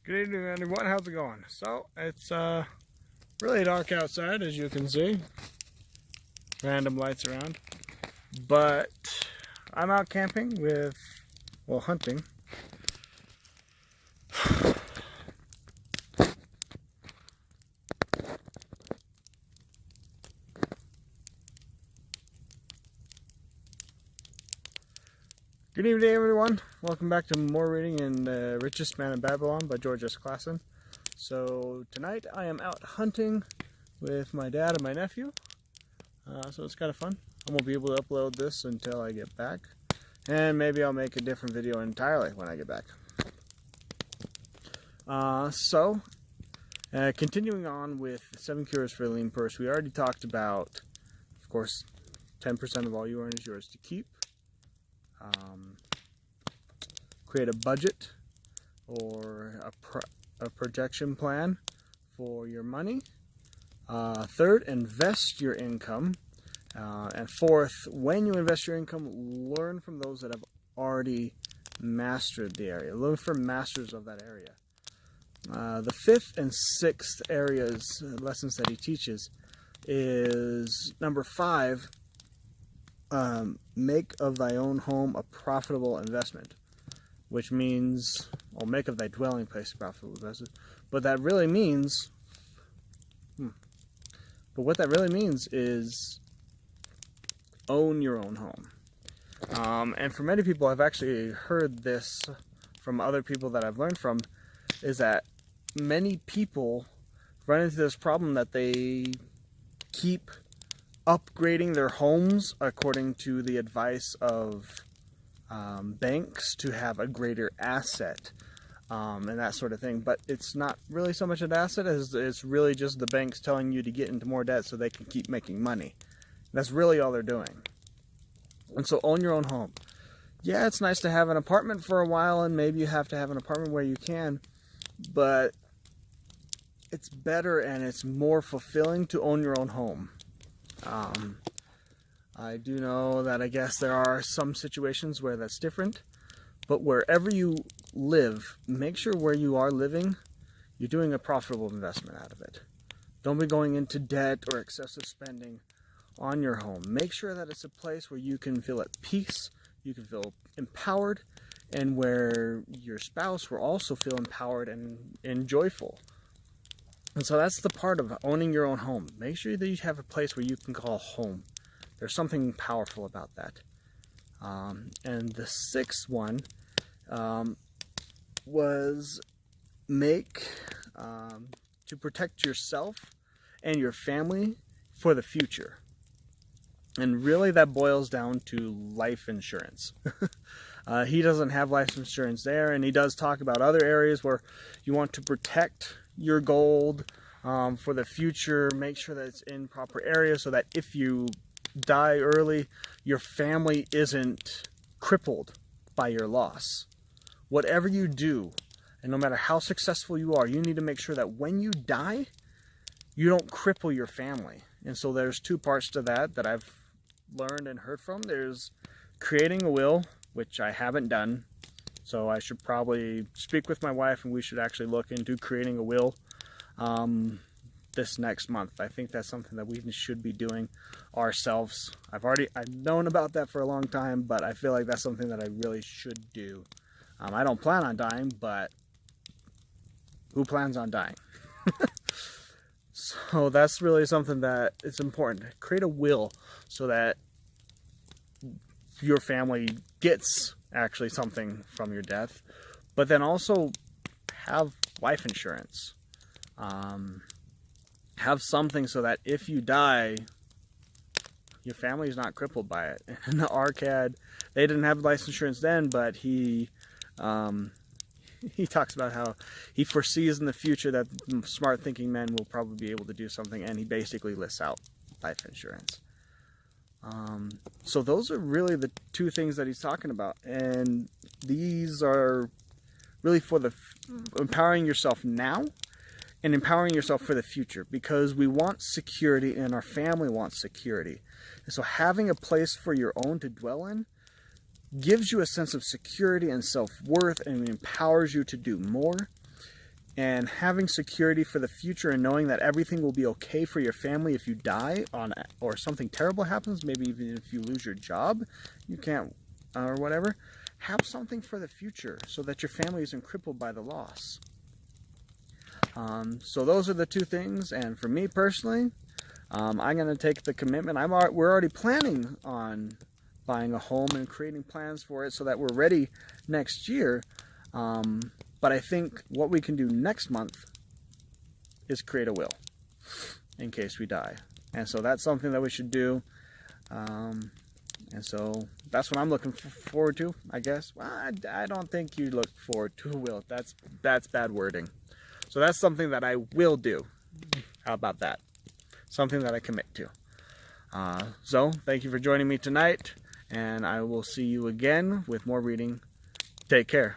Good evening, everyone. How's it going? So it's really dark outside, as you can see. Random lights around, but I'm out camping with, well, hunting. Good evening, everyone. Welcome back to more reading in The Richest Man in Babylon by George S. Clason. So tonight I am out hunting with my dad and my nephew. So it's kind of fun. I won't be able to upload this until I get back. And maybe I'll make a different video entirely when I get back. Continuing on with 7 Cures for a Lean Purse. We already talked about, of course, 10% of all you earn is yours to keep. Create a budget or a projection plan for your money. Third, invest your income. And fourth, when you invest your income, learn from those that have already mastered the area. Learn from masters of that area. The fifth and sixth lessons that he teaches is number 5, make of thy own home a profitable investment, which means, well, make of thy dwelling place a profitable investment. But that really means, what that really means is own your own home. And for many people, I've actually heard this from other people that I've learned from, is that many people run into this problem that they keep upgrading their homes according to the advice of banks to have a greater asset and that sort of thing. But it's not really so much an asset as it's really just the banks telling you to get into more debt so they can keep making money. That's really all they're doing. And so own your own home. Yeah, it's nice to have an apartment for a while, and maybe you have to have an apartment where you can, but it's better and it's more fulfilling to own your own home. I do know that I guess there are some situations where that's different, but wherever you live, make sure where you are living, you're doing a profitable investment out of it. Don't be going into debt or excessive spending on your home. Make sure that it's a place where you can feel at peace, you can feel empowered, and where your spouse will also feel empowered and joyful. And so that's the part of owning your own home. Make sure that you have a place where you can call home. There's something powerful about that. And the sixth one was to protect yourself and your family for the future. And really that boils down to life insurance. He doesn't have life insurance there, and he does talk about other areas where you want to protect your gold for the future. Make sure that it's in proper areas so that if you die early, your family isn't crippled by your loss. Whatever you do, and no matter how successful you are, you need to make sure that when you die, you don't cripple your family. And so there's 2 parts to that I've learned and heard from. There's creating a will, which I haven't done, so I should probably speak with my wife, and we should actually look into creating a will this next month. I think that's something that we should be doing ourselves. I've known about that for a long time, but I feel like that's something that I really should do. I don't plan on dying, but who plans on dying? So that's really something that it's important. Create a will so that your family gets actually something from your death, but then also have life insurance. Have something so that if you die, your family is not crippled by it. And the Arcad, they didn't have life insurance then, but he talks about how he foresees in the future that smart thinking men will probably be able to do something, and he basically lists out life insurance. So those are really the 2 things that he's talking about, and these are really for the empowering yourself now and empowering yourself for the future, because we want security and our family wants security. And so having a place for your own to dwell in gives you a sense of security and self-worth, and empowers you to do more. and having security for the future and knowing that everything will be okay for your family if you die or something terrible happens, maybe even if you lose your job, you can't, or whatever, have something for the future so that your family isn't crippled by the loss. So those are the two things, and for me personally, I'm going to take the commitment. We're already planning on buying a home and creating plans for it so that we're ready next year. But I think what we can do next month is create a will in case we die. And so that's something that we should do. And so that's what I'm looking forward to, I guess. Well, I don't think you look forward to a will. That's bad wording. So that's something that I will do. How about that? Something that I commit to. So thank you for joining me tonight, and I will see you again with more reading. Take care.